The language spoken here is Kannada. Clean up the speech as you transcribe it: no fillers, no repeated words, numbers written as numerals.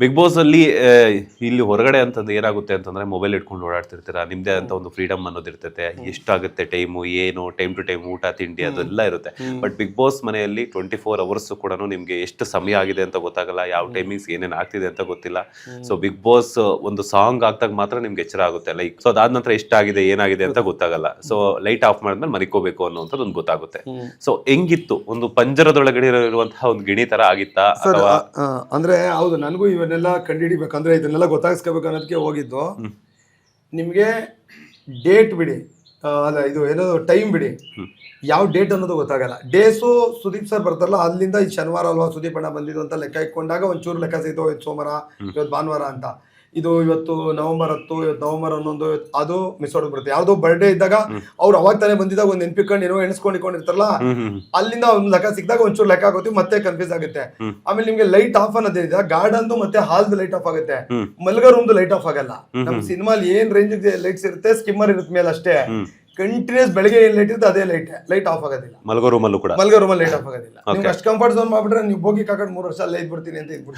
ಬಿಗ್ ಬಾಸ್ ಅಲ್ಲಿ ಇಲ್ಲಿ ಹೊರಗಡೆ ಅಂತಂದ್ರೆ ಏನಾಗುತ್ತೆ ಅಂತಂದ್ರೆ ಮೊಬೈಲ್ ಇಟ್ಕೊಂಡು ಓಡಾಡ್ತಿರ್ತೀರಾ, ನಿಮ್ದೇ ಅಂತ ಒಂದು ಫ್ರೀಡಮ್ ಅನ್ನೋದು ಇರ್ತೈತೆ. ಎಷ್ಟಾಗುತ್ತೆ ಟೈಮು, ಏನು ಟೈಮ್ ಟು ಟೈಮ್ ಊಟ ತಿಂಡಿ ಅದೆಲ್ಲ ಇರುತ್ತೆ. ಬಟ್ ಬಿಗ್ ಬಾಸ್ ಮನೆಯಲ್ಲಿ 24 hours ಕೂಡ ನಿಮ್ಗೆ ಎಷ್ಟು ಸಮಯ ಆಗಿದೆ ಅಂತ ಗೊತ್ತಾಗಲ್ಲ, ಯಾವ ಟೈಮಿಂಗ್ಸ್ ಏನೇನು ಆಗ್ತಿದೆ ಅಂತ ಗೊತ್ತಿಲ್ಲ. ಸೊ ಬಿಗ್ ಬಾಸ್ ಒಂದು ಸಾಂಗ್ ಆಗ್ದಾಗ ಮಾತ್ರ ನಿಮ್ಗೆ ಎಚ್ಚರ ಆಗುತ್ತೆ. ಲೈಕ್ ಸೊ ಅದಾದ ನಂತರ ಎಷ್ಟಾಗಿದೆ ಏನಾಗಿದೆ ಅಂತ ಗೊತ್ತಾಗಲ್ಲ. ಸೊ ಲೈಟ್ ಆಫ್ ಮಾಡಿದ್ಮೇಲೆ ಮನಿಕೋಬೇಕು ಅನ್ನೋಂಥದ್ದು ಒಂದು ಗೊತ್ತಾಗುತ್ತೆ. ಸೊ ಹೆಂಗಿತ್ತು, ಒಂದು ಪಂಜರದೊಳಗಡೆ ಇರುವಂತಹ ಒಂದು ಗಿಣಿ ತರ ಆಗಿತ್ತಾ ಸರ್ ಅಥವಾ ಅಂದ್ರೆ ಹೌದು, ನನಗೂ ಇವನ್ನೆಲ್ಲ ಕಂಡುಹಿಡಿಬೇಕಂದ್ರೆ ಇದನ್ನೆಲ್ಲ ಗೊತ್ತಾಗಿಸ್ಕೋಬೇಕು ಅನ್ನೋದಕ್ಕೆ ಹೋಗಿದ್ದು. ನಿಮಗೆ ಡೇಟ್ ಬಿಡಿ, ಅಲ್ಲ ಇದು ಏನೋ ಟೈಮ್ ಬಿಡಿ, ಯಾವ ಡೇಟ್ ಅನ್ನೋದು ಗೊತ್ತಾಗಲ್ಲ. ಡೇಸು ಸುದೀಪ್ ಸರ್ ಬರ್ತಾರಲ್ಲ, ಅಲ್ಲಿಂದ ಇದು ಶನಿವಾರ ಅಲ್ವಾ ಸುದೀಪ್ ಅಣ್ಣ ಬಂದಿದ್ದು ಅಂತ ಲೆಕ್ಕ ಇಟ್ಕೊಂಡಾಗ ಒಂಚೂರು ಲೆಕ್ಕ ಸಿಗ್ತು, ಇವತ್ತು ಸೋಮವಾರ, ಇವತ್ತು ಭಾನುವಾರ ಅಂತ. ಇದು ಇವತ್ತು ನವೆಂಬರ್ 10, ಇವತ್ತು ನವೆಂಬರ್ 11, ಅದು ಮಿಸ್ ಹೊಡೆದ್ಬಿಡುತ್ತೆ. ಯಾವುದೋ ಬರ್ಡೇ ಇದ್ದಾಗ ಅವ್ರು ಅವಾಗ ತಾನೇ ಬಂದಿದ್ದಾಗ ಒಂದು ನೆನ್ಪಿಕೊಂಡು ಏನೋ ಎಣಿಸ್ಕೊಂಡಿರ್ತಾರಲ್ಲ, ಅಲ್ಲಿಂದ ಒಂದು ಲೆಕ್ಕ ಸಿಕ್ಕಿದಾಗ ಒಂಚೂರು ಲೆಕ್ಕ ಆಗುತ್ತೆ, ಮತ್ತೆ ಕನ್ಫ್ಯೂಸ್ ಆಗುತ್ತೆ. ಆಮೇಲೆ ನಿಮ್ಗೆ ಲೈಟ್ ಆಫ್ ಅನ್ನೋದಿದೆ, ಗಾರ್ಡನ್ದು ಮತ್ತೆ ಹಾಲ್ದು ಲೈಟ್ ಆಫ್ ಆಗುತ್ತೆ, ಮಲ್ಗ ರೂಮ್ದು ಲೈಟ್ ಆಫ್ ಆಗಲ್ಲ. ನಮ್ ಸಿನಿಮಾಲಿ ಏನ್ ರೇಂಜ್ ಲೈಟ್ಸ್ ಇರುತ್ತೆ, ಸ್ಕಿಮ್ಮರ್ ಇರುತ್ತೆ ಮೇಲೆ ಅಷ್ಟೇ. ಕಂಟಿನ್ಯೂಸ್ ಬೆಳಗ್ಗೆ ಏನ್ ಲೈಟ್ ಇರುತ್ತೆ ಅದೇ ಲೈಟ್ ಆಫ್ ಆಗೋದಿಲ್ಲ. ಮಲ್ಗೋ ರೂಮಲ್ಲೂ ಕೂಡ ಲೈಟ್ ಆಫ್ ಆಗೋದಿಲ್ಲ. ನಿಮ್ಗೆ ಅಷ್ಟು ಕಂಫರ್ಟ್ ಝೋನ್ ಮಾಡ್ಬಿಟ್ರೆ ನೀವು ಬೋಗಿ ಕಾಕಡ್ 3 ವರ್ಷ ಅಲ್ಲೇ ಇದ್ಬಿಡ್ತೀನಿ ಅಂತ ಇದ್ಬಿಡ್ತೀನಿ.